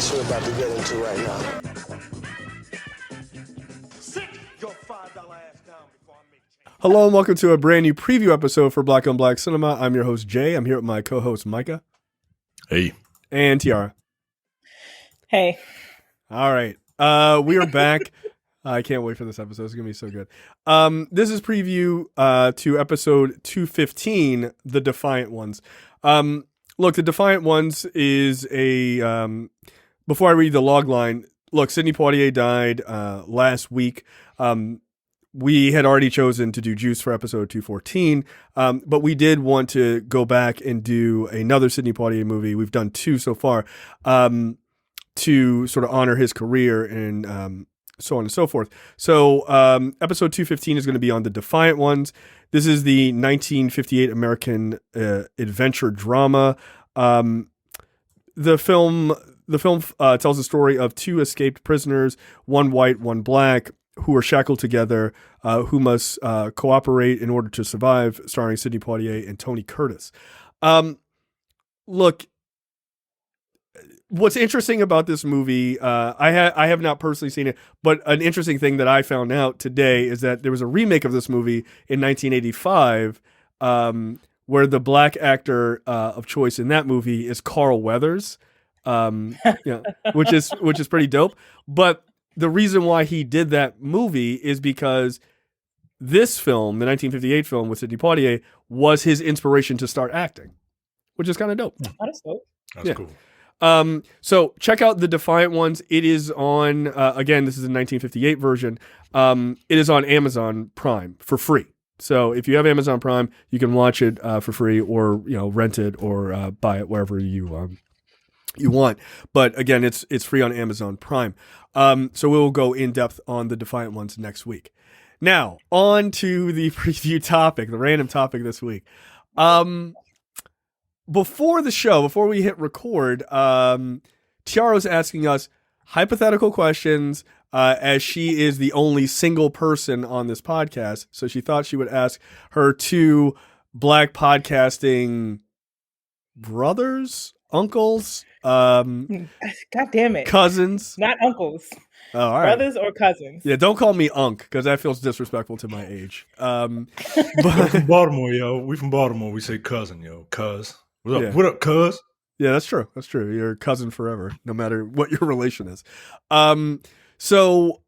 mess we're about to get into right now. Sit your $5 ass down before I make change. Hello and welcome to a brand new preview episode for Black on Black Cinema. I'm your host, Jay. I'm here with my co-host, Micah. Hey. And Tiara. Hey. All right. We are back. I can't wait for this episode. It's going to be so good. This is preview to episode 215, The Defiant Ones. Look, The Defiant Ones is a... before I read the log line, look, Sidney Poitier died last week. We had already chosen to do Juice for episode 214, but we did want to go back and do another Sidney Poitier movie. We've done two so far to sort of honor his career and so on and so forth. So episode 215 is going to be on The Defiant Ones. This is the 1958 American adventure drama. The film tells the story of two escaped prisoners, one white, one black, who are shackled together, who must cooperate in order to survive, starring Sidney Poitier and Tony Curtis. Look, what's interesting about this movie, I have not personally seen it, but an interesting thing that I found out today is that there was a remake of this movie in 1985, where the black actor of choice in that movie is Carl Weathers, which is pretty dope. But the reason why he did that movie is because this film, the 1958 film with Sidney Poitier, was his inspiration to start acting, which is kind of dope. That's dope. That's cool. So check out The Defiant Ones. It is on, again, this is a 1958 version. It is on Amazon Prime for free. So if you have Amazon Prime, you can watch it for free, or rent it, or buy it wherever you want. But again, it's free on Amazon Prime. So we'll go in depth on The Defiant Ones next week. Now, on to the preview topic, the random topic this week. Before the show, before we hit record, Tiara's asking us hypothetical questions, as she is the only single person on this podcast. So she thought she would ask her two black podcasting brothers, uncles, God damn it. cousins. Not uncles. Oh, all right. Brothers or cousins. Yeah, don't call me Unc, because that feels disrespectful to my age. We're from Baltimore, yo. We from Baltimore. We say cousin, yo. Cuz. What up? Yeah. What up, cuz? Yeah, that's true. That's true. You're a cousin forever, no matter what your relation is. So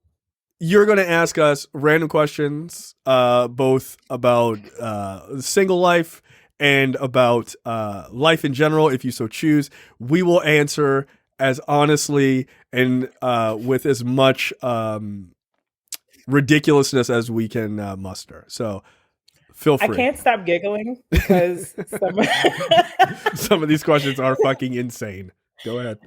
you're going to ask us random questions, both about single life and about life in general, if you so choose. We will answer as honestly and with as much ridiculousness as we can muster. So feel free. I can't stop giggling because some of these questions are fucking insane. Go ahead.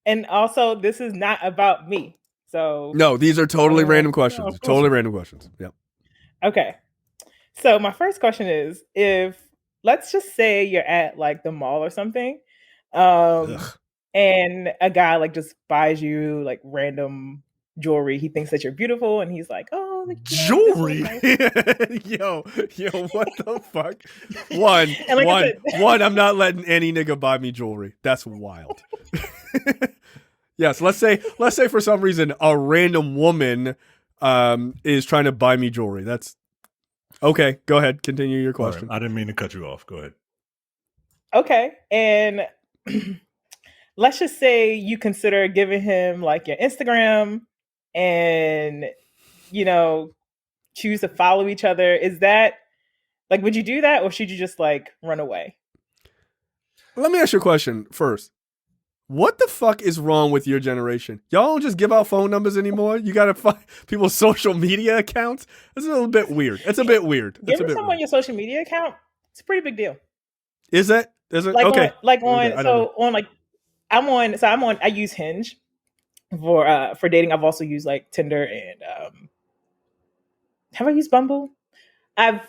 And also, this is not about me. So No, these are totally random questions. no, Totally random questions. Yep. okay. So my first question is, if let's just say you're at like the mall or something, and a guy like just buys you like random jewelry. He thinks that you're beautiful, and he's like, "Oh, like, Jewelry? yo, what the fuck? One, And like I said- one. I'm not letting any nigga buy me jewelry. That's wild. Yes, let's say for some reason a random woman is trying to buy me jewelry. That's okay. Go ahead, continue your question. Right. I didn't mean to cut you off. Go ahead. Okay, and let's just say you consider giving him like your Instagram and, choose to follow each other. Is that like, would you do that, or should you just like run away? Let me ask you a question first. What the fuck is wrong with your generation? Y'all don't just give out phone numbers anymore? You gotta find people's social media accounts? It's a little bit weird. It's a bit weird. Giving someone your social media account, it's a pretty big deal. Is it? Is it? Like Okay. I use Hinge for dating. I've also used like Tinder and have I used Bumble? I've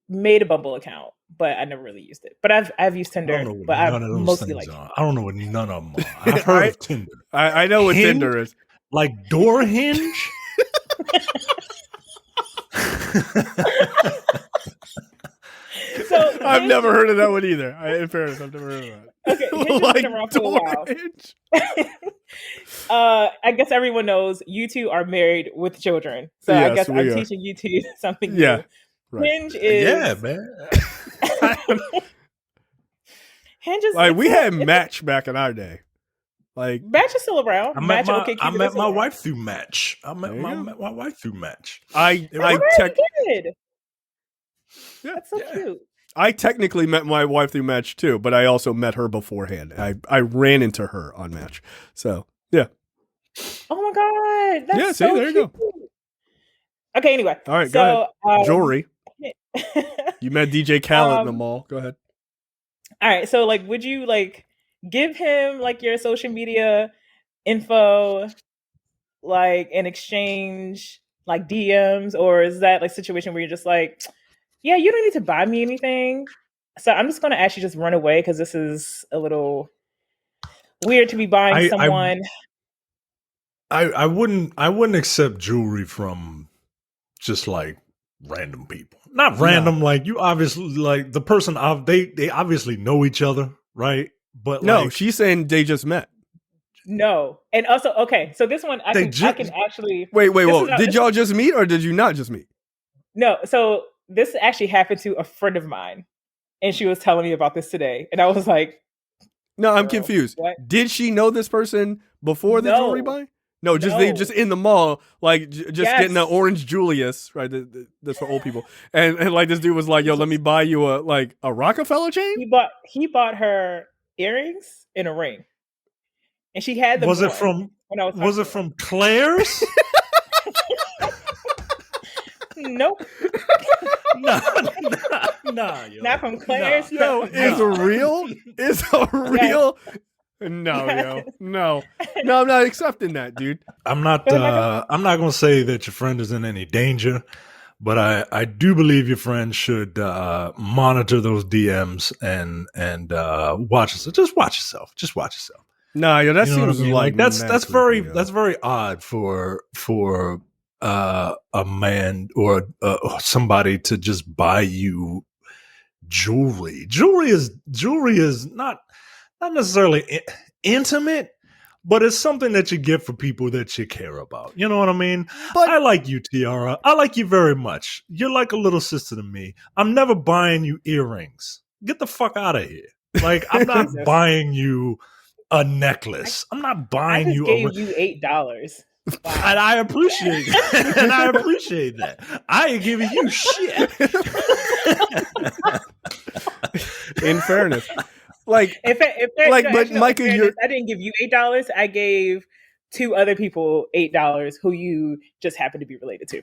made a Bumble account, but I never really used it. But I've used Tinder, but I mostly like. I don't know what none of them are. I've heard of Tinder. I know what Hinge? Tinder is. Like door hinge? So I've never heard of that one either. In fairness, I've never heard of that. Okay, Hinge has been around for a while. I guess everyone knows you two are married with children, so Yes, I guess we I'm are. teaching you two something Yeah, new. right. Hinge is Yeah, man. Hinge is Like we it's had a- Match back in our day. Like Match is still around. I Match met OK my, I Cupid met is still my around. wife through Match. I met There you my, go. met my wife through Match. I Very good. Yeah. That's so Yeah. cute. I technically met my wife through Match too, but I also met her beforehand. I ran into her on Match. So yeah. Oh my god, that's Yeah, see, so there you cute. go. Okay, anyway. All right, so, go ahead. Jewelry. You met DJ Khaled in the Um, mall. Go ahead. All right, so like, would you like give him like your social media info, like in exchange, like DMs, or is that like situation where you're just like, yeah, you don't need to buy me anything. So I'm just gonna actually just run away because this is a little weird to be buying someone. I wouldn't accept jewelry from just like random people. Not random, like you obviously like the person. They obviously know each other, right? But No, like, she's saying they just met. No, and also okay, so this one I They can actually Wait, this whoa. is not- Did this- y'all just meet or did you not just meet? No, so this actually happened to a friend of mine, and she was telling me about this today, and I was like, No, I'm Girl, confused. what? Did she know this person before the No. jewelry buy? No, just they No. just in the mall, like just Yes. getting an orange Julius, right? That's for old people. And like this dude was like, "Yo, let me buy you a Rockefeller chain." he bought her earrings and a ring, and she had them. was it on from when I was was it talking from Claire's? to her. Nope, nah, yo. not from Claire's. Yo, is a real? Is a real? No, Yes. yo, no, I'm not accepting that, dude. I'm not. But like I'm not going to say that your friend is in any danger, but I do believe your friend should monitor those DMs and watch yourself. Just watch yourself. Just watch yourself. Nah, yo, that You know what seems I mean? like that's mad very creepy, yo. that's very odd for a man or somebody to just buy you jewelry. Jewelry is not necessarily intimate, but it's something that you get for people that you care about. You know what I mean? But- I like you, Tiara. I like you very much. You're like a little sister to me. I'm never buying you earrings. Get the fuck out of here. Like, I'm not Jesus. buying you a necklace. I'm not I buying just you gave a you $8. and I appreciate that. And I appreciate that. I ain't giving you shit. In fairness, like Like, but Micah, you're I didn't give you $8. I gave two other people $8 who you just happen to be related to.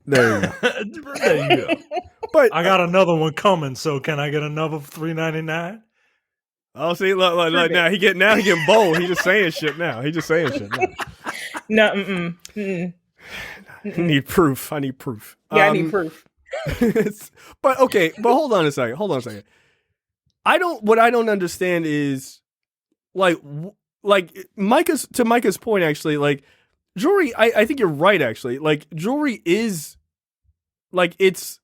there you go. There you go. But I got another one coming, so can I get another $3.99? oh, see, look, now he getting bold. He just saying shit now. He just saying shit now. No, mm-mm. I need proof. Yeah, I need proof. But okay, but hold on a second. What I don't understand is like Micah's point, actually, like jewelry, I think you're right, actually. Like jewelry is like it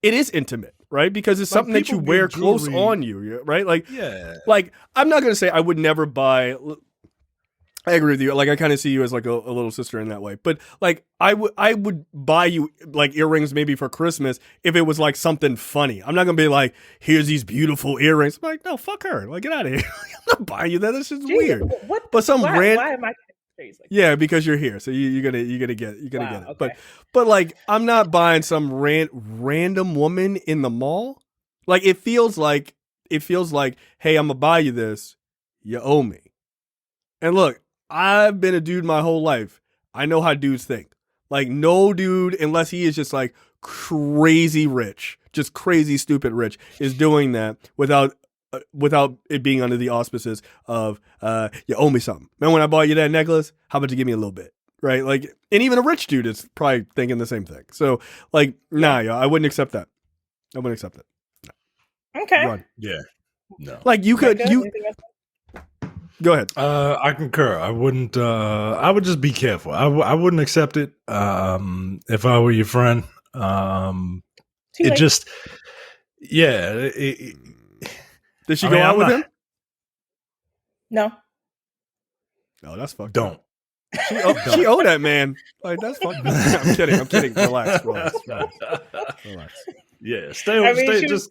is intimate, right? Because it's Like, something that you people wear give close jewelry- on you, right? Like Yeah. like I'm not gonna say I would never buy. I agree with you. Like I kind of see you as like a little sister in that way. But like I would buy you like earrings maybe for Christmas if it was like something funny. I'm not gonna be like, here's these beautiful earrings. I'm like, no, fuck her. Like get out of here. I'm not buying you that. That's just weird. What? But some why am I crazy? yeah, because you're here, so you're gonna get it. Okay. But like I'm not buying some random woman in the mall. Like it feels like, hey, I'm gonna buy you this. You owe me. And look, I've been a dude my whole life. I know how dudes think. Like no dude, unless he is just like crazy rich, just crazy stupid rich, is doing that without it being under the auspices of you owe me something. Man, when I bought you that necklace, how about you give me a little bit? Right? Like, and even a rich dude is probably thinking the same thing. So like, nah, yo, I wouldn't accept that. I wouldn't accept it. Okay. Run. Yeah. No. Like you could, Micah, anything else? go ahead. I concur. I wouldn't. I would just be careful. I wouldn't accept it. If I were your friend, Too it late. just Yeah. Did she I go mean, out I'm with not- him? No. No, that's fucked up. Don't. She owed that man. Like, that's fucked up. I'm kidding. Relax. Yeah, stay. I mean, Just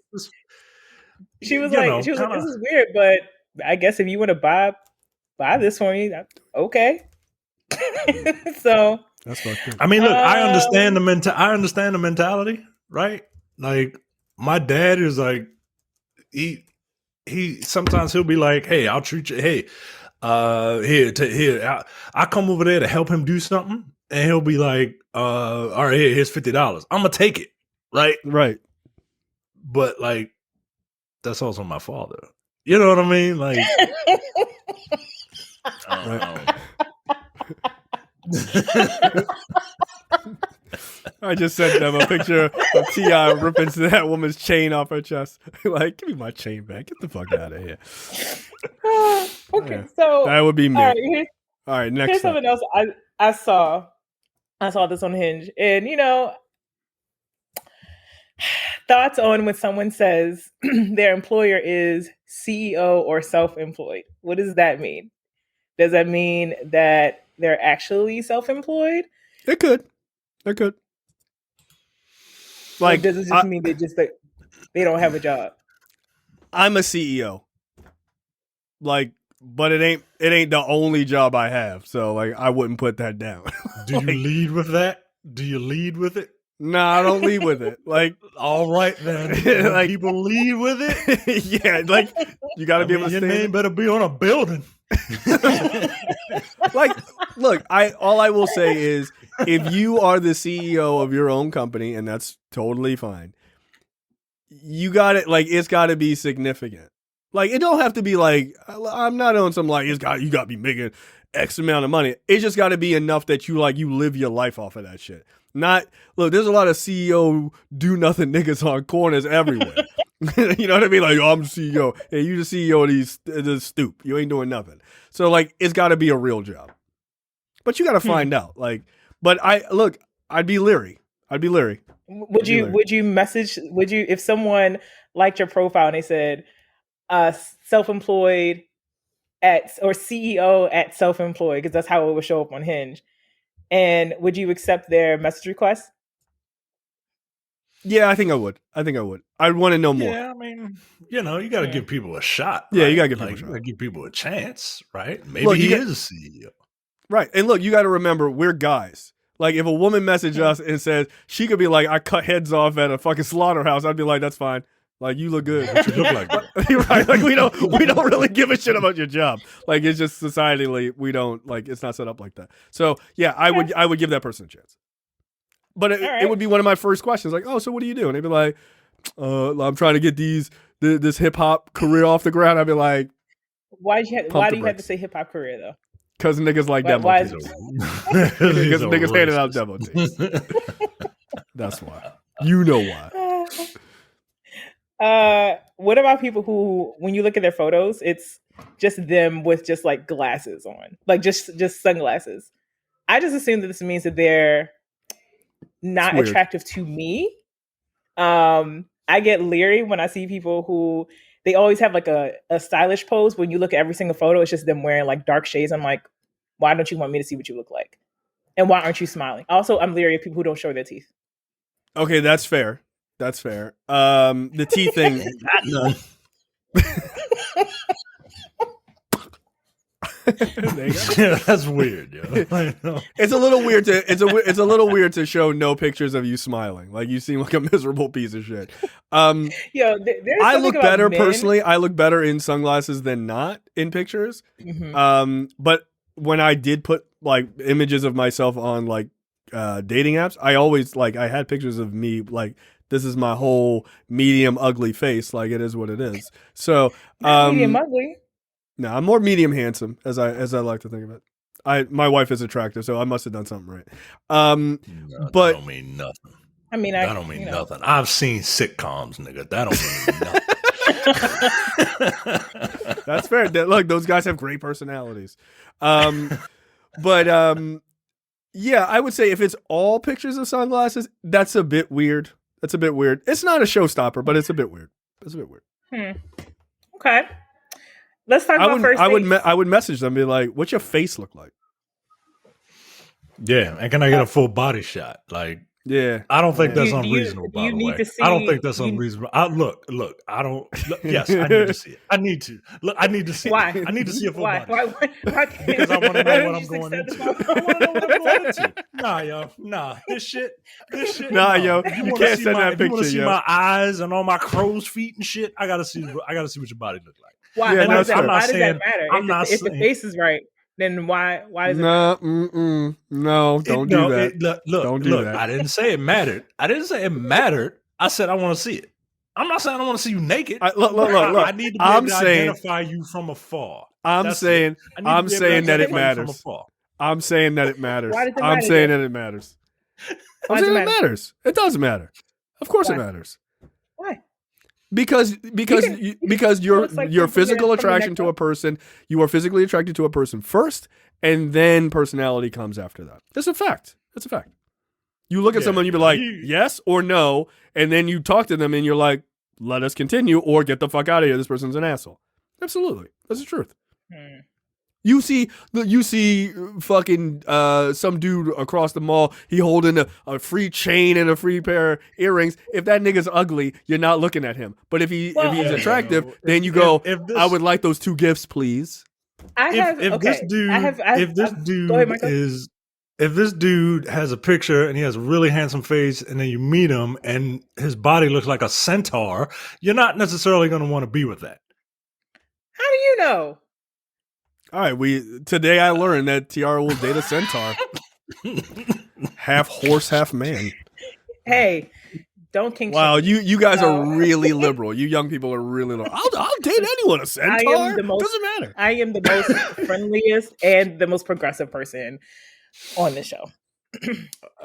she was you like, know, this kinda- is weird, but I guess if you want to buy this for me, okay. So That's fucked up. I mean, look, I understand Um, I understand the mentality, right? Like my dad is like he sometimes he'll be like, "Hey, I'll treat you. Hey, here, I come over there to help him do something, and he'll be like, all right, here's $50. I'm gonna take it, right? Right. But like, that's also my father. You know what I mean? Like, I just sent them a picture of T.I. ripping that woman's chain off her chest. Like, give me my chain back. Get the fuck out of here. okay, Yeah. so That would be me. all right, Next here's up. something else I saw. I saw this on Hinge, and thoughts on when someone says their employer is CEO or self-employed. What does that mean? Does that mean that they're actually self-employed? It could. Like, Like, does it just mean they don't have a job? I'm a CEO. Like, but it ain't the only job I have. So like, I wouldn't put that down. do you lead with that? Do you lead with it? Nah, I don't lead with it. Like, All right then. Like- People lead with it. yeah, like you got to be able to your stand name better be on a building. like, look, all I will say is if you are the CEO of your own company, and that's totally fine, you got it. Like, it's got to be significant. Like, it don't have to be like, I'm not on some like, you got to be making X amount of money. It just got to be enough that you live your life off of that shit. Not, look, there's a lot of CEO do nothing niggas on corners everywhere. You know what I mean? Like, I'm the CEO. Hey, you the CEO of the stoop. You ain't doing nothing. So like, it's got to be a real job. But you got to find out. Like, but I'd be leery. Would you if someone liked your profile and they said self-employed or CEO at self-employed, because that's how it would show up on Hinge, and would you accept their message request? Yeah, I think I would. I'd want to know more. Yeah, I mean, you got to give people a shot. Yeah, right? you got to give people a You shot. got to give people a chance, right? Maybe Look, he is a CEO. Right. And look, you got to remember, we're guys. Like, if a woman messaged us and says, she could be like, I cut heads off at a fucking slaughterhouse, I'd be like, that's fine. Like, you look good. What you look like? You're right. Like, we don't really give a shit about your job. Like, it's just societally, we don't, like, it's not set up like that. So yeah, I would give that person a chance. But it would be one of my first questions, like, oh, so what do you do? And they'd be like, I'm trying to get this hip hop career off the ground. I'd be like, why do you have to say hip hop career though? Because niggas like demo why teams. Because Niggas handing out demo teams. That's why. You know why. What about people who, when you look at their photos, it's just them with just like glasses on, like just sunglasses? I just assume that this means that they're not attractive to me. I get leery when I see people who they always have like a stylish pose. When you look at every single photo, it's just them wearing like dark shades. I'm like, why don't you want me to see what you look like? And why aren't you smiling? Also, I'm leery of people who don't show their teeth. Okay, that's fair. The teeth thing. Yeah, that's weird. Yo. It's a little weird to it's a little weird to show no pictures of you smiling. Like, you seem like a miserable piece of shit. I look better personally. I look better in sunglasses than not in pictures. Mm-hmm. But when I did put like images of myself on like dating apps, I always I had pictures of me like, this is my whole medium ugly face. Like, it is what it is. So medium ugly. No, I'm more medium handsome, as I like to think of it. My wife is attractive, so I must have done something right. No, but that don't mean nothing. I mean, that don't mean nothing. I've seen sitcoms, nigga. That don't mean nothing. That's fair. Look, those guys have great personalities. Yeah, I would say if it's all pictures of sunglasses, that's a bit weird. It's a bit weird. It's not a showstopper, but it's a bit weird. It's a bit weird. Okay. Let's talk about first dates. I would message them and be like, "What's your face look like?" Yeah, and can I get a full body shot? Like, Yeah, I don't think that's Do you- unreasonable. do you by the need way, to see- I don't think that's you- unreasonable. Look. I don't. Yes, I need to see it. I need to. Look, I need to see. Why? It. I need to see a full Why? body. Why Because I want to know what I'm Just going accept into. it. I want to know what I'm going into. Nah, yo, nah. This shit. Nah, yo, If you wanna can't see send that if you wanna picture, see yo. my eyes and all my crow's feet and shit. I gotta see. I gotta see what your body look like. Why? Yeah, why no, does that, sir. why does saying- that matter? I'm not if the saying- face is right, then why does it no, no, don't do that. Look, Don't do look, that. I didn't say it mattered. I said I want to see it. I'm not saying I want to see you naked. Look. I need to be I'm able to saying- identify you from afar. I'm That's saying, it. I need to I'm be able to saying that it identify you from matters. afar. I'm saying that it matters. Why does it I'm matter, saying Jay? that it matters. Why I'm does saying it it matter? matters. It does matter. Of course it Why? matters. Why? Because can- your looks like your something physical that's from the attraction neck to a up. person, you are physically attracted to a person first, and then personality comes after that. It's a fact. It's a fact. You look at Yeah. someone, you be like, yes or no, and then you talk to them, and you're like, let us continue, or get the fuck out of here. This person's an asshole. Absolutely, that's the truth. Hmm. You see fucking some dude across the mall. He holding a free chain and a free pair of earrings. If that nigga's ugly, you're not looking at him. But if he's Well, attractive, no. then you go. If this- I would like those 2 gifts, please. I have. If okay. this dude, I have, if this go ahead, dude Michael. is, if this dude has a picture and he has a really handsome face, and then you meet him and his body looks like a centaur, you're not necessarily going to want to be with that. How do you know? All right, today I learned that Tiara will date a centaur, half horse, half man. Hey, don't kink. Wow, shame. you guys No. are really liberal. You young people are really liberal. I'll date anyone. A centaur the most- doesn't matter. I am the most friendliest and the most progressive person on the show.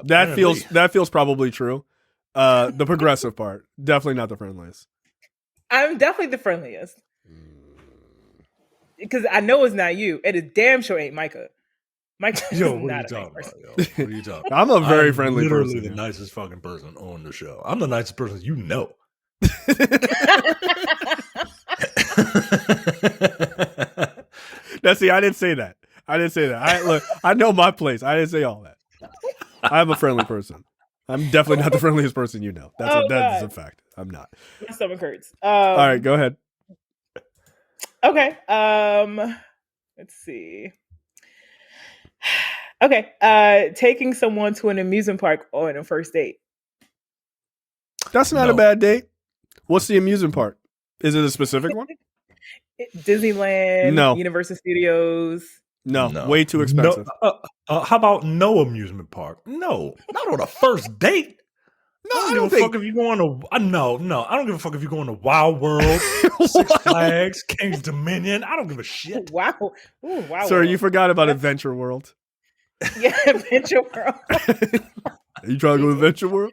That feels probably true. The progressive part, definitely not the friendliest. I'm definitely the friendliest. Because I know it's not you. And it damn sure ain't Micah. Micah is Yo, what are not you a talking nice about? person. Yo? What are you talking? I'm a very friendly literally person. the yeah. nicest fucking person on the show. I'm the nicest person you know. Now, see, I didn't say that. I know my place. I didn't say all that. I'm a friendly person. I'm definitely not the friendliest person you know. That is a God. fact. I'm not. My stomach hurts. All right, go ahead. Okay. Let's see. Okay. Taking someone to an amusement park on a first date. That's not No. a bad date. What's the amusement park? Is it a specific one? Disneyland, No. Universal Studios. No, way too expensive. No, how about no amusement park? No, not on a first date. No, I I don't don't give a fuck think. if you're going to. No. I don't give a fuck if you're going to Wild World, Six Flags, King's Dominion. I don't give a shit. Wow. Ooh, wow. Sir, you forgot about Adventure World. Yeah, Adventure World. Are you trying to go to Adventure World?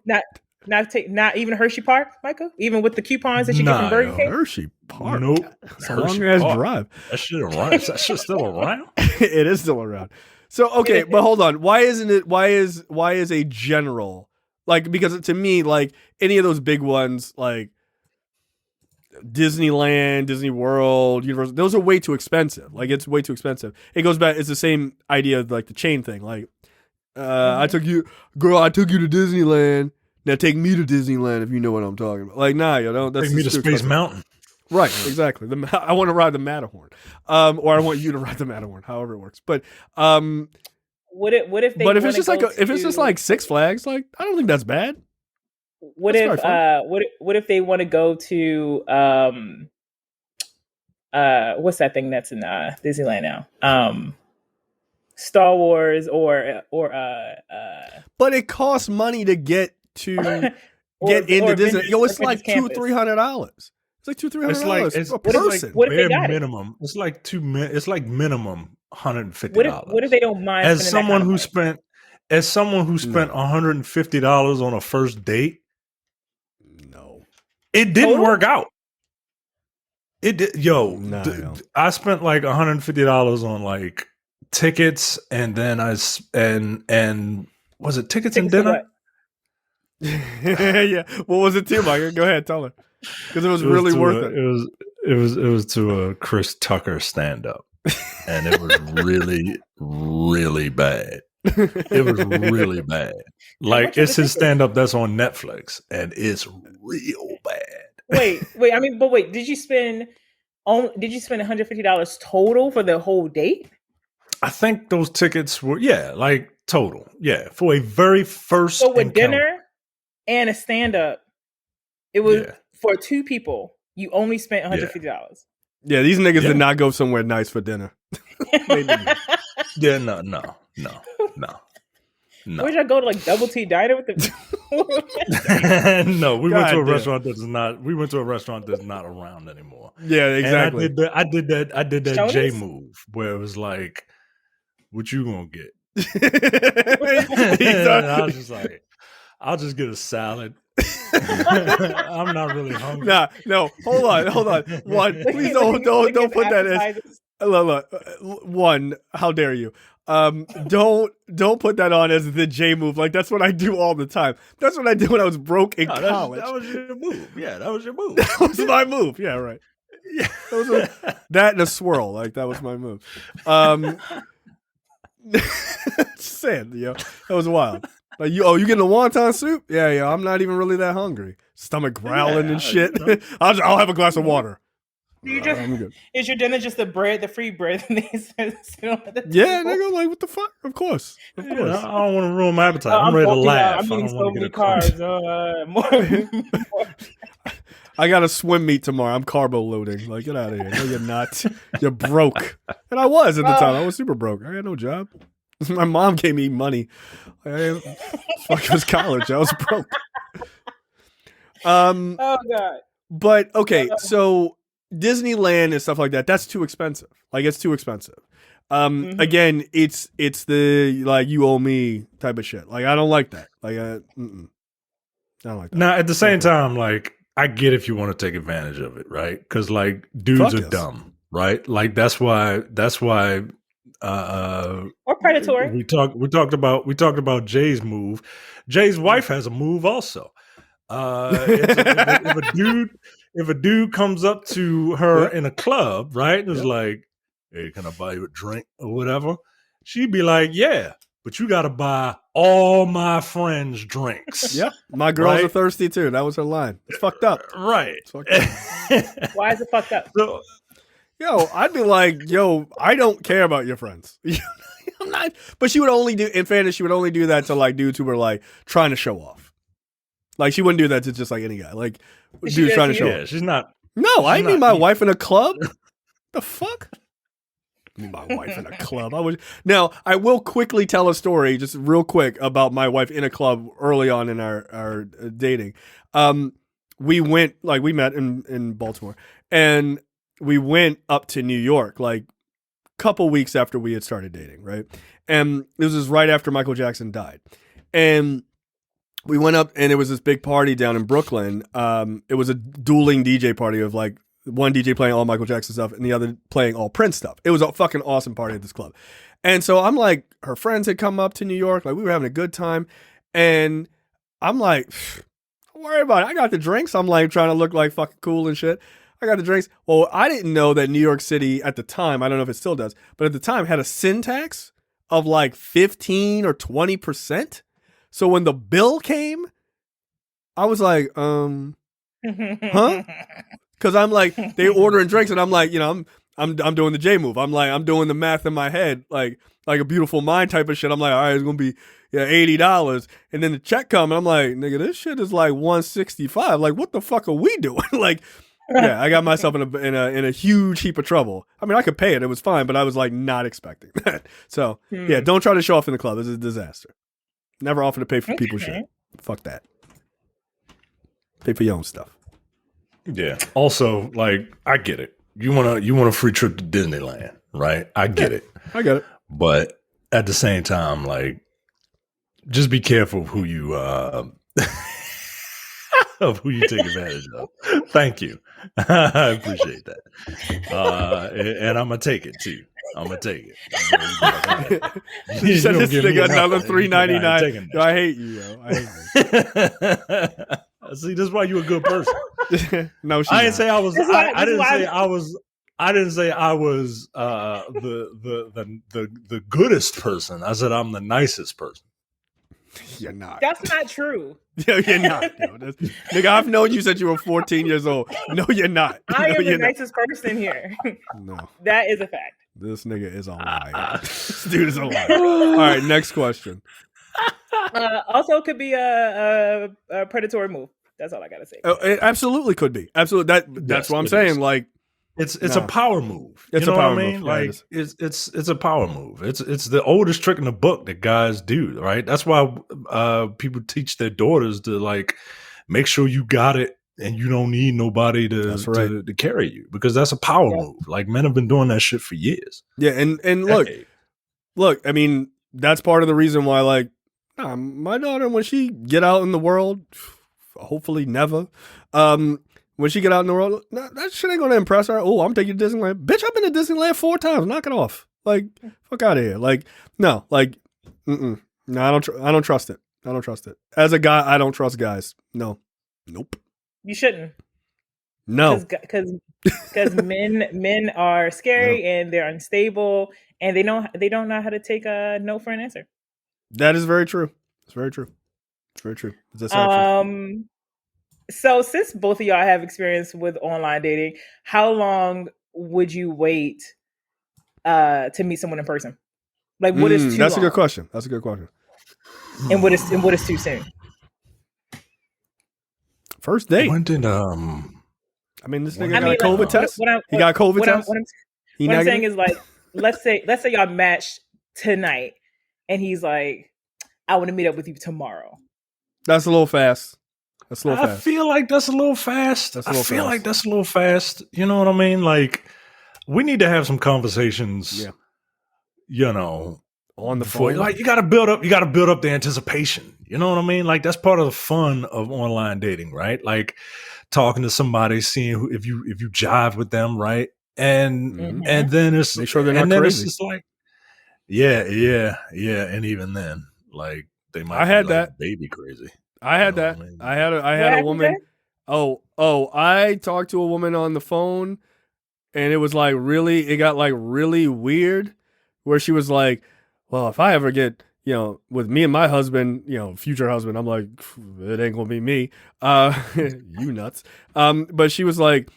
Not even Hershey Park, Michael? Even with the coupons that you get from Burger yo. King? Hershey Park. Nope. It's a long Hershey ass Park. drive. That shit around. That shit still around. It is still around. So okay, but hold on. Why isn't it? Why is a general like? Because to me, like any of those big ones, like Disneyland, Disney World, Universal, those are way too expensive. Like it's way too expensive. It goes back. It's the same idea of like the chain thing. Like I took you to Disneyland. Now take me to Disneyland if you know what I'm talking about. Like nah, you know that's Take me to too Space expensive. Mountain. Right, exactly. I want to ride the Matterhorn, or I want you to ride the Matterhorn, however it works. But What if they but if it's wanna just like go if it's just to- like Six Flags, like I don't think that's bad. what that's if probably what if they want to go to what's that thing that's in Disneyland now? Star Wars or But it costs money to get to or get into or Disney. Avengers- Yo, it's or like Avengers $200-300. It's like $200-300 It's like a it's person. what if they bare got it? minimum. It's like it's like minimum $150. what if they don't mind As spending that someone kind of who money? spent $150 on a first date, No, it didn't Total? work out. It did, yo. Nah, yo. I spent like $150 on like tickets, and then and was it tickets and Tickets for dinner? what? Yeah. What was it to, Mike? Go ahead, tell her. Because it was really worth it. It was to a Chris Tucker stand up, and it was really, really bad. It was really bad. Like, it's his stand up that's on Netflix, and it's real bad. Wait. I mean, but wait. Did you spend $150 total for the whole date? I think those tickets were like total, for a very first. So with encounter. dinner and a stand up, it was for two people. You only spent $150. Yeah, these niggas did not go somewhere nice for dinner. Yeah, no. Where'd y'all go to, like Double T Diner with the? No, we went to a restaurant that's not. We went to a restaurant that's not around anymore. Yeah, exactly. And I did that Shoney's? J move where it was like, "What you gonna get?" And I was just like, "I'll just get a salad." I'm not really hungry. No, hold on. One, please don't put that as. Look, one, how dare you? Don't put that on as the J move. Like, that's what I do all the time. That's what I did when I was broke in college. That was your move. Yeah, that was your move. That was my move. Yeah, right. Yeah, that and a swirl. Like, that was my move. Just saying, that was wild. Like, you getting a wonton soup? Yeah. I'm not even really that hungry. Stomach growling and shit. I'll have a glass of water. I'm good. Is your dinner just the free bread? Yeah, nigga, like, what the fuck? Of course. I don't want to ruin my appetite. I'm ready to laugh. I'm eating so many carbs. I got a swim meet tomorrow. I'm carbo loading. Like, get out of here. No, you're not. You're broke. And I was at the time. I was super broke. I had no job. My mom gave me money. Fuck, it was college. I was broke. Oh God. But okay, so Disneyland and stuff like that, that's too expensive. Like, it's too expensive. Again, it's the, like, you owe me type of shit. Like, I don't like that. Like, I don't like that. Now, at the same time, like, I get if you want to take advantage of it, right? Because, like, dudes are dumb, right? Like, that's why or predatory. We talked about Jay's move. Jay's wife has a move also. If a dude comes up to her in a club, right, and is like, "Hey, can I buy you a drink or whatever?" She'd be like, "Yeah, but you got to buy all my friends drinks." Yep, my girls are thirsty too. That was her line. It's fucked up, right? It's fucked up. Why is it fucked up? So, I'd be like, I don't care about your friends. I'm not. But she would only do. In fairness, she would only do that to, like, dudes who were, like, trying to show off. Like, she wouldn't do that to just, like, any guy. Like, dudes trying to show off. She's not. No, I mean my wife in a club. The fuck? I mean my wife in a club. Now, I will quickly tell a story, just real quick, about my wife in a club early on in our dating. We met in Baltimore, and we went up to New York, like, a couple weeks after we had started dating, right? And this was right after Michael Jackson died. And we went up, and it was this big party down in Brooklyn. It was a dueling DJ party of, like, one DJ playing all Michael Jackson stuff and the other playing all Prince stuff. It was a fucking awesome party at this club. And so I'm like, her friends had come up to New York. Like, we were having a good time. And I'm like, don't worry about it. I got the drinks. I'm, like, trying to look, like, fucking cool and shit. I got the drinks. Well, I didn't know that New York City at the time, I don't know if it still does, but at the time had a sin tax of, like, 15 or 20%. So when the bill came, I was like, huh? Because I'm like, they ordering drinks, and I'm like, I'm doing the J move. I'm like, I'm doing the math in my head, like a Beautiful Mind type of shit. I'm like, all right, it's gonna be $80, and then the check come, and I'm like, nigga, this shit is like $165. Like, what the fuck are we doing? Like, yeah, I got myself in a huge heap of trouble. I mean, I could pay it; it was fine, but I was, like, not expecting that. So yeah, don't try to show off in the club. It's a disaster. Never offer to pay for people's shit. Fuck that. Pay for your own stuff. Yeah. Also, like, I get it. You want a free trip to Disneyland, right? I get it. I get it. But at the same time, like, just be careful of who you take advantage of. Thank you. I appreciate that. And I'm gonna take it too. I'm gonna take it. You know, you be like, all right. You said don't this give me nigga enough. another You be like, I ain't $3.99. taking Yo, that I hate you, yo. I hate shit. See, this is why you a good person. you. No, she's I didn't not. say I was. This is why- I this is didn't why say I was. I didn't say I was the goodest person. I said I'm the nicest person. You're not. That's not true. Yo, you're not. Yo. Nigga, I've known you since you were 14 years old. No, you're not. I No, am the you're not. nicest person here. No, That is a fact. this nigga is a liar. This dude is a liar. All right, next question. Also, could be a predatory move. That's all I gotta say. Oh, it absolutely could be. Absolutely. That's Yes, what I'm it saying. is. Like, It's Nah. a power move. It's you know a power what I mean? move. Yeah, it Like it's a power move. It's the oldest trick in the book that guys do, right? That's why people teach their daughters to like make sure you got it and you don't need nobody That's right. to carry you, because that's a power Yeah. move. Like, men have been doing that shit for years. yeah, and look. I mean, that's part of the reason why, like, my daughter, when she get out in the world, hopefully never, when she get out in the world, that shit ain't gonna impress her. Oh, I'm taking you to Disneyland. Bitch, I've been to Disneyland 4 times. Knock it off. Like, fuck out of here. Like, no, like, no, I don't trust it. I don't trust it. As a guy, I don't trust guys. No, nope, You shouldn't, no. because men are scary and they're unstable, and they don't know how to take a no for an answer. That is very true. It's very true. It's very true. It's a sad truth. So since both of y'all have experience with online dating, how long would you wait to meet someone in person? Like, what is too That's long? a good question. That's a good question. And what is too soon? First date. When did I mean, this nigga I got a mean, COVID like, test. What I'm- He got a COVID what I'm- test. what I'm- He What I'm saying negative? is, like, let's say y'all matched tonight, and he's like, "I want to meet up with you tomorrow." That's a little fast. That's a little I fast. feel like that's a little fast. That's a little I feel fast. like that's a little fast. You know what I mean? Like, we need to have some conversations. Yeah. You know, On the before- phone. like, you got to build up the anticipation. You know what I mean? Like, that's part of the fun of online dating, right? Like, talking to somebody, seeing if you jive with them, right? And Mhm. and then it's Make sure they're not and then crazy. it's just like, yeah, and even then, like, they might. I had be, like, that. baby crazy. I had You know that. what I mean? I had What a happened woman. there? Oh, I talked to a woman on the phone, and it was like it got like really weird, where she was like, "Well, if I ever get, with me and my husband, future husband," I'm like, "It ain't gonna be me." You nuts. But she was like,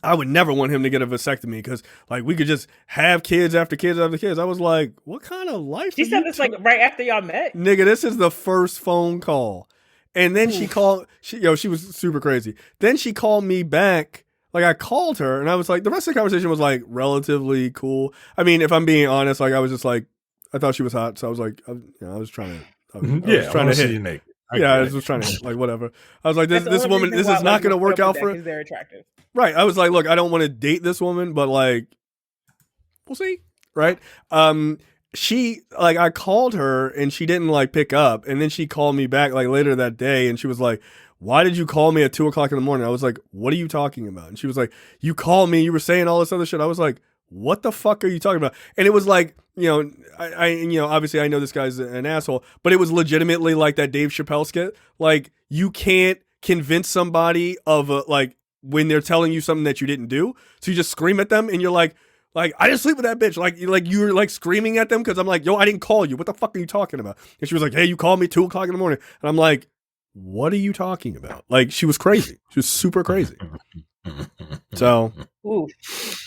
"I would never want him to get a vasectomy because, like, we could just have kids after kids after kids." I was like, "What kind of life?" She are said you this like right after y'all met. Nigga, this is the first phone call. And then she called, she was super crazy. Then she called me back. Like, I called her and I was like, the rest of the conversation was like relatively cool. I mean, if I'm being honest, like, I was just like, I thought she was hot. So I was like, I was trying to, I was trying to see hit. you naked. I was just trying to hit, like, whatever. I was like, That's the this only woman, reason this why, is not like, going to you work put up out with for, that, 'cause they're attractive. right. I was like, look, I don't want to date this woman, but like, we'll see. Right. She, like, I called her and she didn't like pick up. And then she called me back like later that day and she was like, "Why did you call me at 2:00 in the morning?" I was like, "What are you talking about?" And she was like, "You called me, you were saying all this other shit." I was like, "What the fuck are you talking about?" And it was like, I obviously I know this guy's an asshole, but it was legitimately like that Dave Chappelle skit. Like, you can't convince somebody of like when they're telling you something that you didn't do. So you just scream at them and you're like, "I didn't sleep with that bitch." Like you're like screaming at them because I'm like, "Yo, I didn't call you. What the fuck are you talking about?" And she was like, "Hey, you called me 2:00 in the morning." And I'm like, "What are you talking about?" Like, she was crazy. She was super crazy. So Ooh.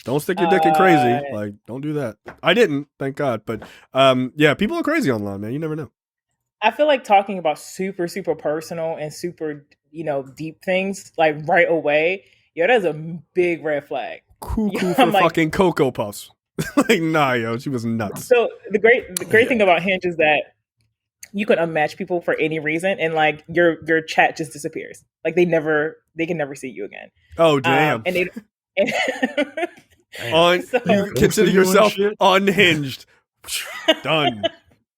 don't stick your dick in crazy. Like, don't do that. I didn't, thank God. But yeah, people are crazy online, man. You never know. I feel like talking about super, super personal and super, deep things like right away, that's a big red flag. Cuckoo Yeah, for I'm like- fucking Cocoa Puffs. Like, nah, yo, she was nuts. So the great thing about Hinge is that you can unmatch people for any reason, and like your chat just disappears. Like they can never see you again. Oh, damn. And they So- You consider Ghosting you and yourself shit? unhinged. Done.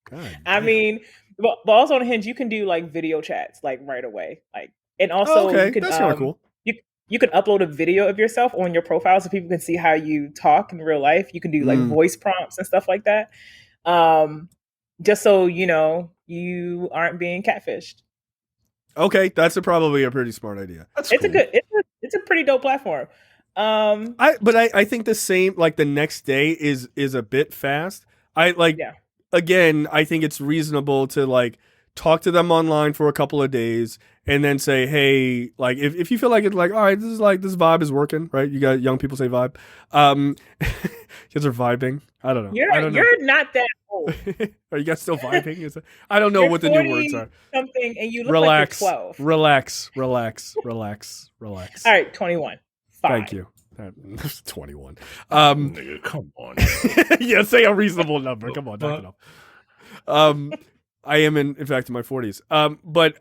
God I damn. mean, but also on Hinge you can do like video chats like right away. Like, and also Oh, okay, you can that's kind of cool. you can upload a video of yourself on your profile so people can see how you talk in real life. You can do like voice prompts and stuff like that. Just so you aren't being catfished. Okay, that's probably a pretty smart idea. That's It's cool. it's a pretty dope platform. I think the same, like the next day is a bit fast. Again, I think it's reasonable to like talk to them online for a couple of days and then say, hey, like if you feel like it's like, all right, this vibe is working, right? You got young people say vibe. Kids are vibing. I don't know. You're not that old. Are you guys still vibing? I don't know what the new words are. Something, and you look like you're 12. Relax. All right, 21. Fine. Thank you. 21. Nigga, come on. Yeah, say a reasonable number. Come on, knock it off. I am in fact in my 40s. But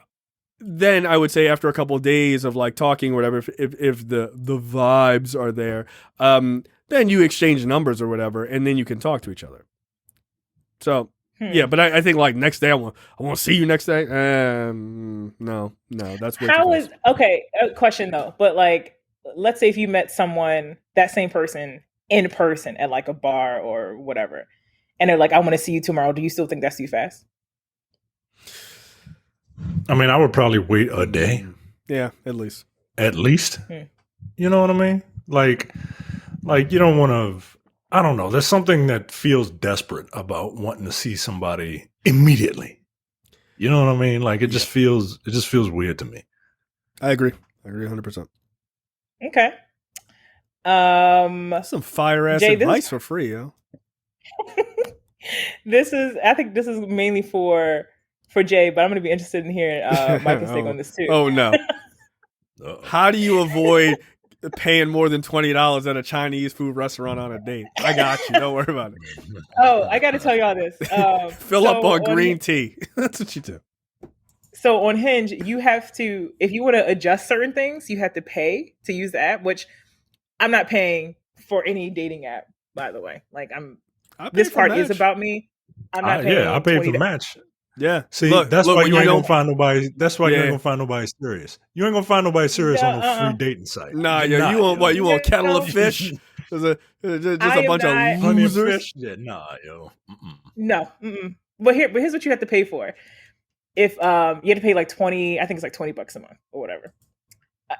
then I would say after a couple of days of like talking or whatever, if the vibes are there, then you exchange numbers or whatever, and then you can talk to each other. So yeah, but I think like next day I want to see you next day. No, that's way too fast. Okay? Question though, but like, let's say if you met that same person in person at like a bar or whatever, and they're like, I want to see you tomorrow. Do you still think that's too fast? I mean, I would probably wait a day. Yeah, at least. You know what I mean? Like you don't want to. I don't know. There's something that feels desperate about wanting to see somebody immediately. You know what I mean? Like it just feels weird to me. I agree 100%. Okay. Some fire ass advice for free, yo. I think this is mainly for Jay, but I'm going to be interested in hearing Michael's take on this too. Oh no. How do you avoid paying more than $20 at a Chinese food restaurant on a date? I got you. Don't worry about it. Oh, I got to tell y'all this. Fill up on green tea. That's what you do. So on Hinge, you have to, if you want to adjust certain things, you have to pay to use the app, which I'm not paying for any dating app, by the way. Like this part is about me. I'm not paying. I paid for Match. Yeah. See, that's why you ain't gonna find nobody. That's why you ain't gonna find nobody serious. You ain't gonna find nobody serious on a free dating site. Nah, yo, you want what? You want a kettle of fish? There's just a bunch of losers. Yeah, nah, yo. No. But here's what you have to pay for. If you have to pay like 20, I think it's like $20 a month or whatever.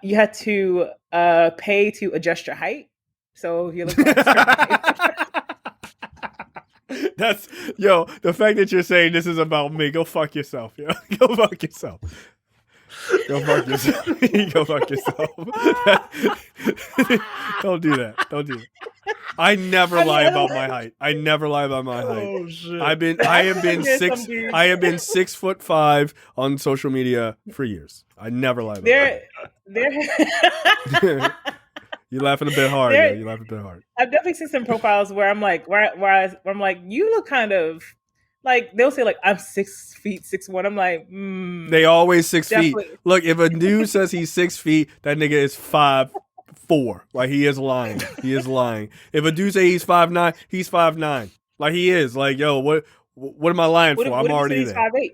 You had to pay to adjust your height. So if you look That's the fact that you're saying this is about me. Go fuck yourself, yo. Go fuck yourself. Go fuck yourself. Go fuck yourself. Don't do that. Don't do that. I never lie about my height. I never lie about my height. Oh shit. I have been 6'5" on social media for years. I never lie about that. You laughing a bit hard. Yeah, you laughing a bit hard. I've definitely seen some profiles where I'm like, where I'm like, you look kind of like, they'll say like, I'm 6 feet, 6'1". I'm like, They always 6 feet. definitely. Look, if a dude says he's 6 feet, that nigga is 5'4". Like he is lying. He is lying. If a dude say he's 5'9", he's 5'9". Like he is. Like, yo, what am I lying for? I'm already there. 5'8",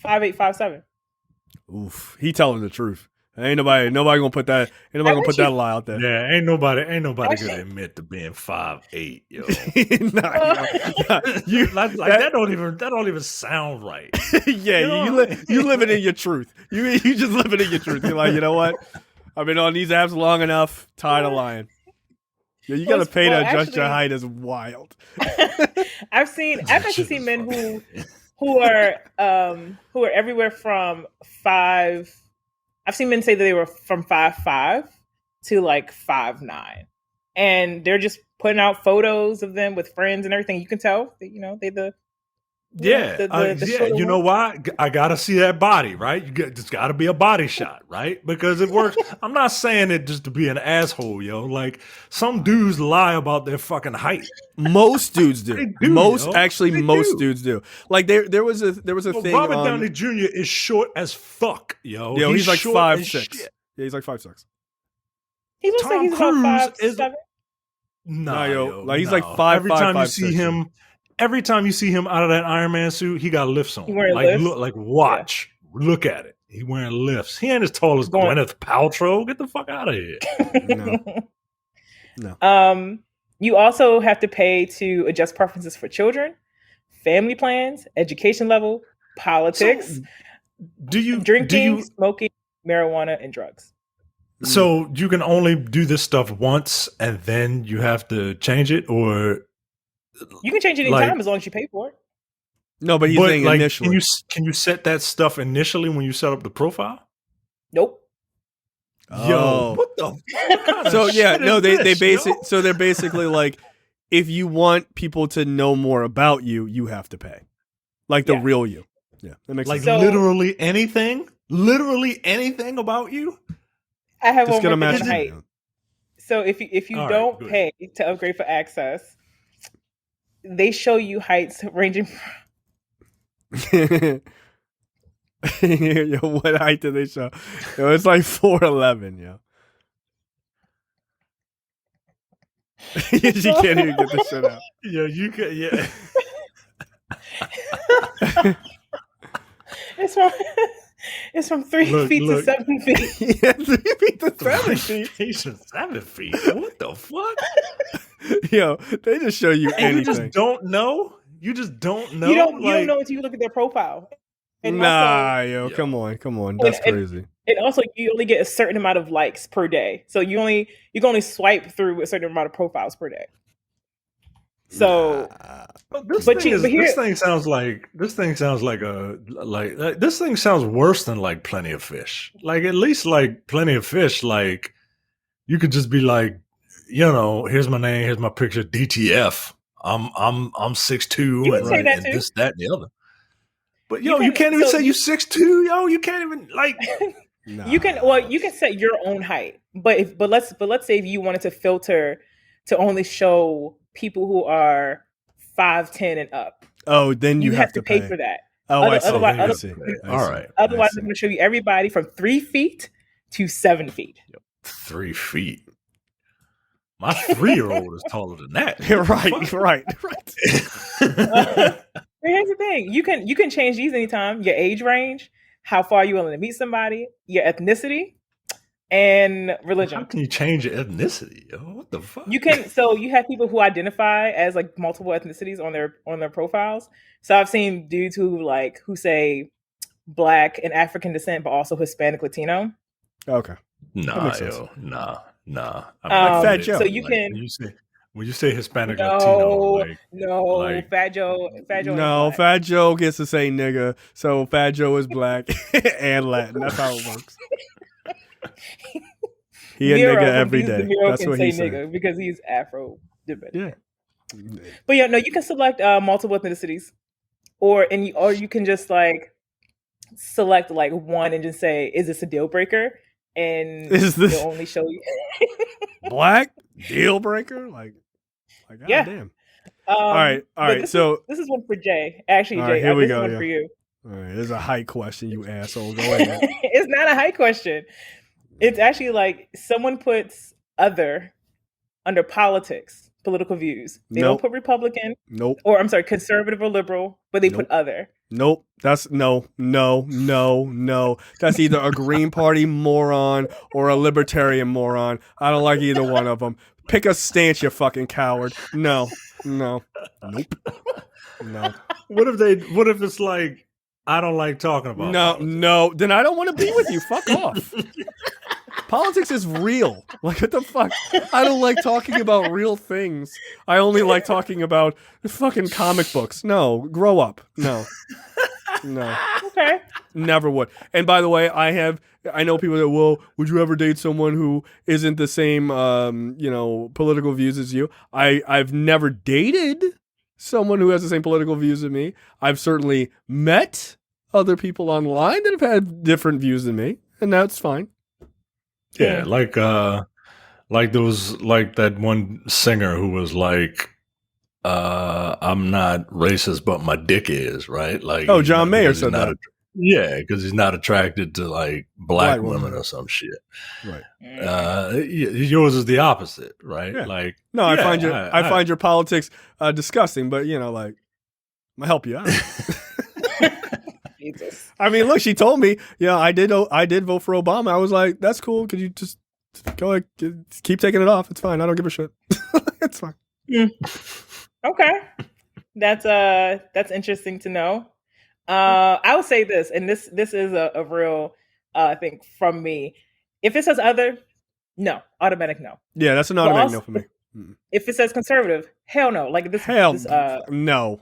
5'8", 5'7". Oof. He telling the truth. Ain't nobody gonna put that. Ain't nobody gonna put that lie out there. Yeah, ain't nobody gonna admit to being 5'8", yo. That don't even sound right. Yeah, you living in your truth. You just living in your truth. You're like, you know what? I've been on these apps long enough. Tired of lying. Yeah, you gotta pay to adjust your height is wild. I've actually seen men who are everywhere from 5. I've seen men say that they were from 5'5" to like 5'9", and they're just putting out photos of them with friends and everything. You can tell that, you know why? I gotta see that body, right? It's gotta be a body shot, right? Because it works. I'm not saying it just to be an asshole, yo. Like some dudes lie about their fucking height. Most dudes do. Most dudes do. Like there was a thing. Robert Downey Jr. is short as fuck, yo. Yo, he's like 5'6". Yeah, he's like 5'6". He looks like he's about 5'7". Nah, yo, like he's like 5'5". Every time you see him out of that Iron Man suit, he got lifts on. Watch. Look at it. He wearing lifts. He ain't as tall as Going- Gwyneth Paltrow. Get the fuck out of here. No. You also have to pay to adjust preferences for children, family plans, education level, politics, drinking, smoking, marijuana, and drugs. So you can only do this stuff once and then you have to change it, or You can change it anytime as long as you pay for it. No, but he's saying initially. Can you set that stuff initially when you set up the profile? Nope. Yo, what the? What kind of So yeah, shit no, is they this, basic. yo? So they're basically like, if you want people to know more about you, you have to pay, like the real you. Yeah, that makes Like sense. literally anything about you. I have Just one gonna more match thing on height. it. So if you All right, don't good. pay to upgrade for access, they show you heights ranging. Yo, what height did they show? Yo, it's like 4'11", yo. She can't even get the shit out. Yeah, you can. Yeah. It's from 3 feet to 7 feet. Yeah, 3 feet to 7 feet. 7 feet. What the fuck? Yo, they just show you And you anything. just don't know. You just don't know. You don't Like, know until you look at their profile. And Nah, also, yo, come on. That's crazy. and also you only get a certain amount of likes per day. So you can only swipe through a certain amount of profiles per day. So This But thing you- is- but here- this thing sounds like this thing sounds worse than like Plenty of Fish. Like at least like Plenty of Fish, like you could just be like, you know, here's my name, here's my picture, DTF. I'm 6'2", You can say that and too. this, that, and the other. But You yo, you can- can't even so say you 6'2", yo. You can't even like. Nah. you can set your own height. But let's say if you wanted to filter to only show people who are 5'10" and up, Oh, then you have to pay for that. Oh, I see. Otherwise- I see. All right. Otherwise, I'm going to show you everybody from 3 feet to 7 feet. 3 feet. My 3-year-old is taller than that. right. But here's the thing: you can change these anytime. Your age range, how far you're willing to meet somebody, your ethnicity, and How religion. can you change your ethnicity? Yo? What the fuck? You can. So you have people who identify as like multiple ethnicities on their profiles. So I've seen dudes who say Black and African descent, but also Hispanic, Latino. Okay. That Nah, makes sense. yo, nah. Like Fat Joe. So you can. when you say Hispanic Latino, like like- Fat Joe. No, ain't black. Fat Joe gets to say nigga, so Fat Joe is black and Latin. That's how it works. He a Miro nigga from every Beans the day. Miro That's can what say he said. nigga because he's Afro. Yeah. But yeah, no, you can select multiple ethnicities, or you can just like select like one and just say, "Is this a deal breaker?" And Is this- it'll only show you. Black deal breaker, like Yeah. goddamn. All right. but So this is one for Jay. Actually, All Jay, right, here we this go, is one yeah. for you. all right, there's a height question, you asshole. Go ahead. It's not a high question. It's actually like someone puts other under politics, political views. They Nope. don't put Republican, Nope. or I'm sorry, conservative or liberal, but they put other. Nope. That's no. That's either a Green Party moron or a Libertarian moron. I don't like either one of them. Pick a stance, you fucking coward. No. Nope. No. what if it's like I don't like talking about No. Then I don't want to be with you. Fuck off. Politics is real. Like, what the fuck? I don't like talking about real things. I only like talking about fucking comic books. No, grow up. No. Okay. Never would. And by the way, I know people that, well, would you ever date someone who isn't the same, political views as you? I've never dated someone who has the same political views as me. I've certainly met other people online that have had different views than me, and that's fine. Yeah, like there was like that one singer who was like, I'm not racist, but my dick is, right? Like, Oh, John Mayer because he's said not that. Yeah, because he's not attracted to like black White women women. or some shit. Right. Yours is the opposite, right? Yeah. Like, No, I yeah, find your politics disgusting, but like, I'm gonna help you out. Jesus. I mean, look, she told me, yeah, I did vote for Obama. I was like, that's cool. Could you just go like keep taking it off? It's fine. I don't give a shit. It's fine. Okay. That's interesting to know. I would say this, and this is a real thing from me. If it says other, no, automatic no. Yeah, that's an automatic no for me. If it says conservative, hell no. Like this, no.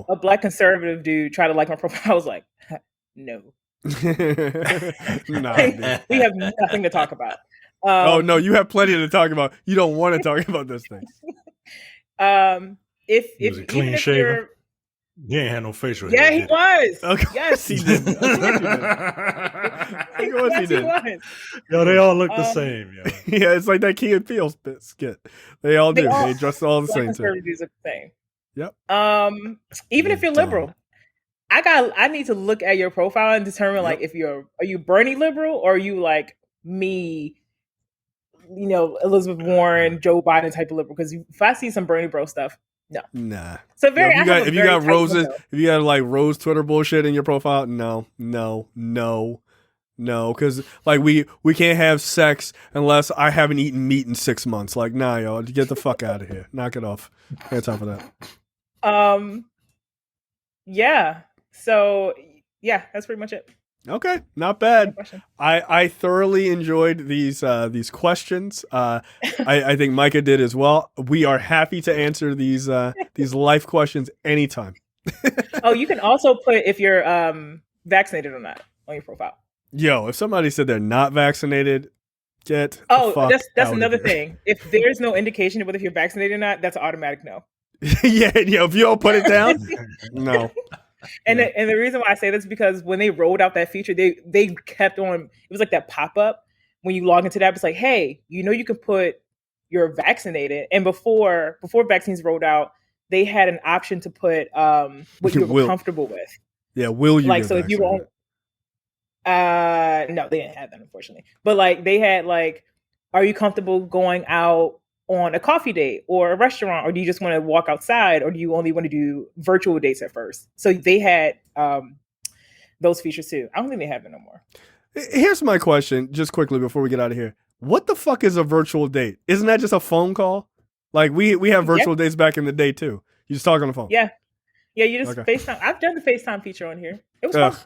A black conservative dude tried to like my profile. I was like, no. Nah, we have nothing to talk about. Oh no, you have plenty to talk about. You don't want to talk about those things. If He was a clean even if shaver? you're, He ain't had no facial yeah, hair. he did was. Of course Yes, he did. Of course he Yes, did. was. Yo, they all look the same, yo. Yeah, it's like that Key and Peele skit. They all do. all- They dress all the Black same too. conservatives are the same. Yep. Even if you're liberal, I need to look at your profile and determine like if are you Bernie liberal or are you like me, Elizabeth Warren, Joe Biden type of liberal? Because if I see some Bernie bro stuff, no. Nah. So if you got roses, if you got like rose Twitter bullshit in your profile, no. Because like we can't have sex unless I haven't eaten meat in 6 months. Like, nah, yo, get the fuck out of here. Knock it off. Ain't time for that. Yeah. So yeah, that's pretty much it. Okay, not bad. Question. I thoroughly enjoyed these questions. I think Micah did as well. We are happy to answer these life questions anytime. Oh, you can also put if you're vaccinated or not on your profile. Yo, if somebody said they're not vaccinated, get the fuck that's out another of here. thing. If there's no indication of whether if you're vaccinated or not, that's an automatic no. Yeah, if you don't put it down, no. And the reason why I say this is because when they rolled out that feature, they kept on. It was like that pop up when you log into that. It's like, hey, you can put you're vaccinated. And before vaccines rolled out, they had an option to put what you were comfortable with. Yeah, will you like get so if you won't? No, they didn't have that unfortunately. But like they had like, are you comfortable going out on a coffee date or a restaurant, or do you just want to walk outside, or do you only want to do virtual dates at first? So they had those features too. I don't think they have it no more. Here's my question, just quickly before we get out of here. What the fuck is a virtual date? Isn't that just a phone call? Like we have virtual dates back in the day too. You just talk on the phone. Yeah, you just FaceTime. I've done the FaceTime feature on here. It was fun.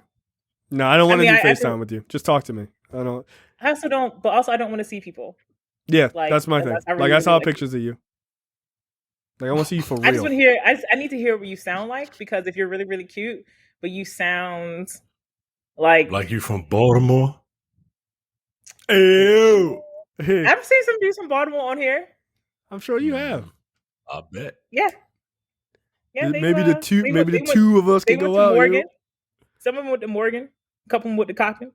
No, I don't want to do FaceTime with you. Just talk to me. I also don't want to see people. Yeah, that's my thing. I saw pictures of you. Like I want to see you for real. I just want to hear. I need to hear what you sound like, because if you're really really cute, but you sound like you from Baltimore. Ew. I've seen some dudes from Baltimore on here. I'm sure you have. I bet. Yeah. Maybe the two of us can go out. Morgan. Some of them with the Morgan, a couple of them with the Coppin.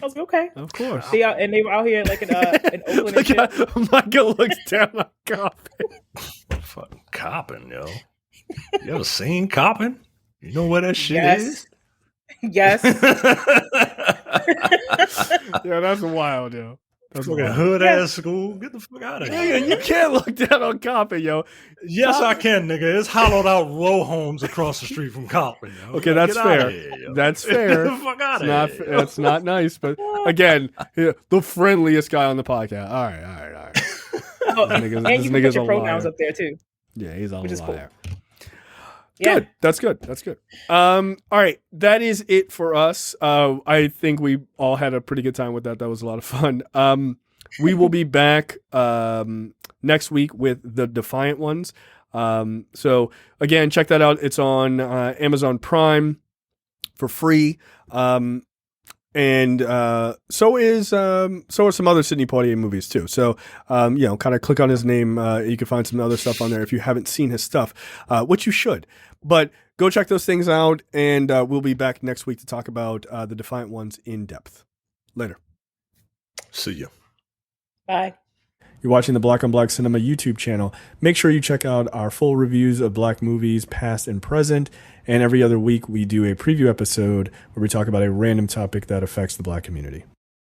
I was like, okay. Of course. They were out here like in Oakland and shit. Michael looks down on Coppin. Fucking Coppin, yo. You ever seen Coppin? You know where that shit is? Yes. Yeah, that's wild, yo. That's fucking hood ass school. Get the fuck out of here. Nigga, you can't look down on Coppin, yo. Yes, I can, nigga. It's hollowed out row homes across the street from Coppin, yo. Okay, that's fair. Here, that's fair. Get the fuck out of here. It's not nice, but again, the friendliest guy on the podcast. All right. Oh, and you can put your pronouns up there too. Yeah, he's a liar. Cool. Yeah. Good. That's good. All right. That is it for us. I think we all had a pretty good time with that. That was a lot of fun. We will be back next week with the Defiant Ones. So again, check that out. It's on Amazon Prime for free. And so are some other Sidney Poitier movies too. So kind of click on his name. You can find some other stuff on there if you haven't seen his stuff, which you should. But go check those things out, and we'll be back next week to talk about the Defiant Ones in depth. Later. See ya. Bye. You're watching the Black on Black Cinema YouTube channel. Make sure you check out our full reviews of black movies, past and present. And every other week, we do a preview episode where we talk about a random topic that affects the black community.